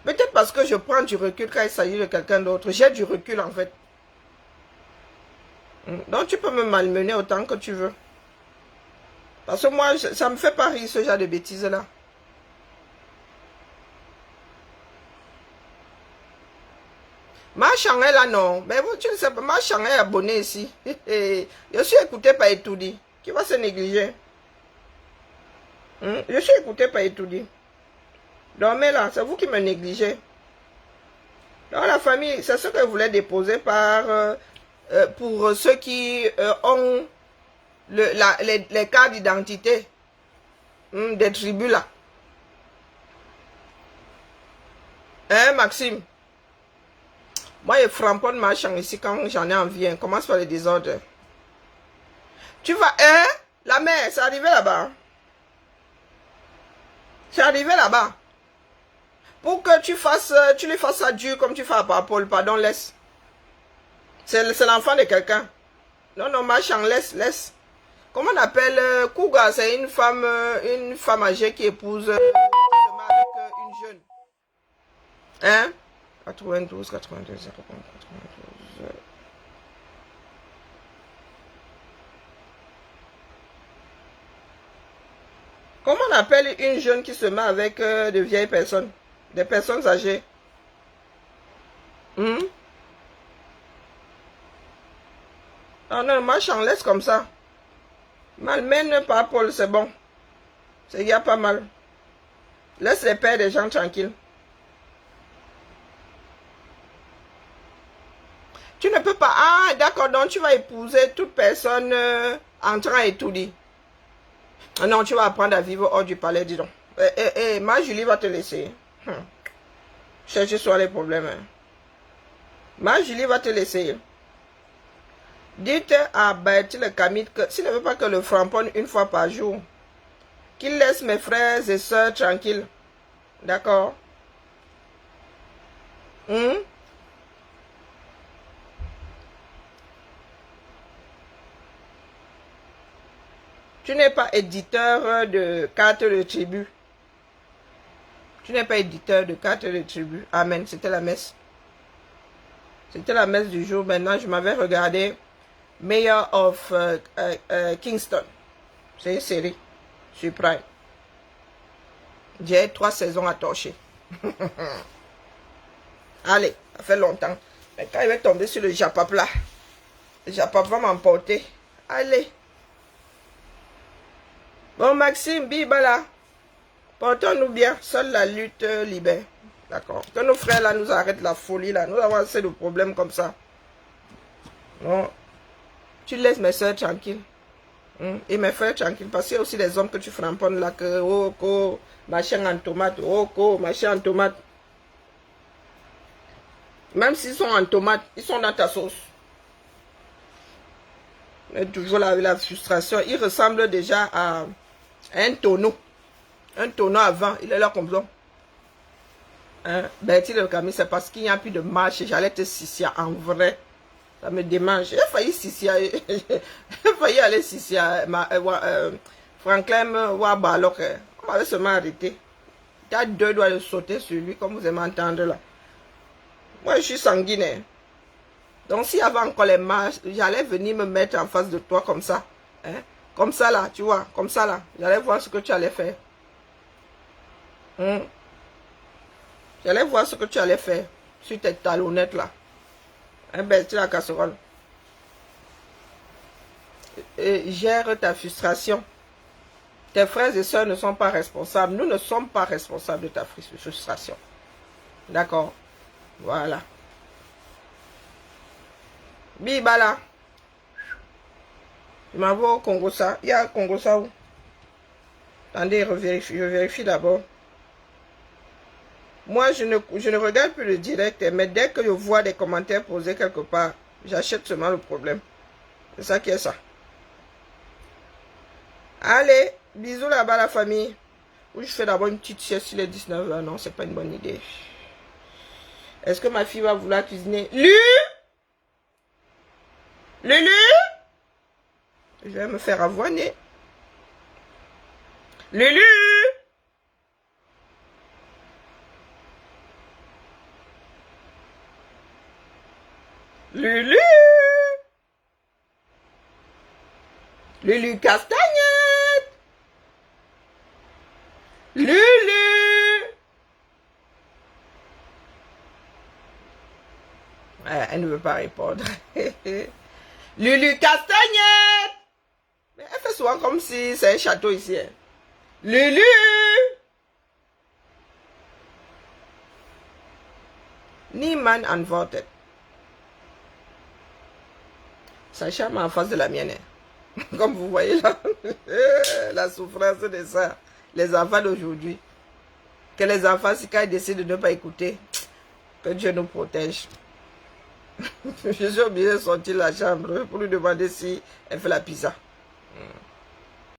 Peut-être parce que je prends du recul quand il s'agit de quelqu'un d'autre. J'ai du recul en fait. Donc tu peux me malmener autant que tu veux. Parce que moi, ça me fait pas rire ce genre de bêtises là. Ma Chanel là non. Mais vous, tu ne sais pas, ma Chanel est abonnée ici. Je suis écouté par Etoudi. Qui va se négliger? Je suis écouté par Etoudi. Donc mais là, c'est vous qui me négligez. Dans la famille, c'est ce que je voulais déposer pour ceux qui ont les cartes d'identité des tribus là. Hein, Maxime? Moi, je framponne ma chambre ici quand j'en ai envie. Hein. Commence par les désordres. Tu vas, hein? La mère, c'est arrivé là-bas. C'est arrivé là-bas. Pour que tu lui fasses ça dur comme tu fais à Paul. Pardon, laisse. C'est l'enfant de quelqu'un. Non, non, ma chambre, laisse. Comment on appelle Kouga? C'est une femme âgée qui épouse avec une jeune. Hein? 92, 92, 92. appelles une jeune qui se met avec de vieilles personnes, des personnes âgées? Hmm? Ah non, moi j'en laisse comme ça. Malmène pas Paul, c'est bon. Il y a pas mal. Laisse les pères des gens tranquilles. Tu ne peux pas... Ah, d'accord, donc tu vas épouser toute personne entrant et tout dit. Ah non, tu vas apprendre à vivre hors du palais, dis donc. Ma Julie va te laisser. Chercher sur les problèmes. Hein. Ma Julie va te laisser. Dites à Bertie le Camille que s'il ne veut pas que le framponne une fois par jour, qu'il laisse mes frères et sœurs tranquilles. D'accord? Tu n'es pas éditeur de cartes de tribu. Tu n'es pas éditeur de cartes de tribu. Amen. C'était la messe. C'était la messe du jour. Maintenant, je m'avais regardé Mayor of Kingston. C'est une série sur Prime. J'ai 3 saisons à torcher. Allez, ça fait longtemps. Mais quand il va tomber sur le Japap là, le Japap va m'emporter. Allez. Bon, Maxime, Bibala, portons-nous bien. Seule la lutte libère. D'accord. Que nos frères là nous arrêtent la folie là. Nous avons assez de problèmes comme ça. Non. Tu laisses mes soeurs tranquilles. Et mes frères tranquilles. Parce qu'il y a aussi des hommes que tu framponnes là. Que, oh, machin en tomate. Oh, machin en tomate. Même s'ils sont en tomate, ils sont dans ta sauce. Mais toujours la frustration. Il ressemble déjà à un tonneau. Un tonneau à vent. Il est là comme ça. Hein? Bertie le Camille, c'est parce qu'il n'y a plus de marche. J'allais te sissia en vrai. Ça me démange. J'ai failli sissia. J'ai failli aller sissia. Franklin Wabalok. On m'avait seulement arrêté. Tu as 2 doigts de sauter sur lui, comme vous aimez entendre là. Moi, je suis sanguinaire. Donc, s'il y avait encore les marches, j'allais venir me mettre en face de toi comme ça. Hein? Comme ça là, tu vois. Comme ça là. J'allais voir ce que tu allais faire. J'allais voir ce que tu allais faire sur tes talonnettes là. Hein, Bertie la casserole. Gère ta frustration. Tes frères et sœurs ne sont pas responsables. Nous ne sommes pas responsables de ta frustration. D'accord? Voilà. Bibala. Je m'en vais au Congo-Ça. Il y a un Congo-Ça où? Attendez, je vérifie d'abord. Moi, je ne regarde plus le direct, mais dès que je vois des commentaires posés quelque part, j'achète seulement le problème. C'est ça qui est ça. Allez, bisous là-bas la famille. Ou je fais d'abord une petite sieste sur les 19 heures. Non, c'est pas une bonne idée. Est-ce que ma fille va vouloir cuisiner? Lulu? Je vais me faire avoiner. Lulu? Lulu? Lulu Castagnette? Lulu? Elle ne veut pas répondre. Lulu Castagnette! Mais elle fait souvent comme si c'est un château ici. Hein. Lulu! Niemand antwortet. Sacha m'a en face de la mienne. Comme vous voyez là, la souffrance de ça. Les enfants d'aujourd'hui. Que les enfants, si quand ils décident de ne pas écouter, que Dieu nous protège. Je suis obligé de sortir de la chambre pour lui demander si elle fait la pizza.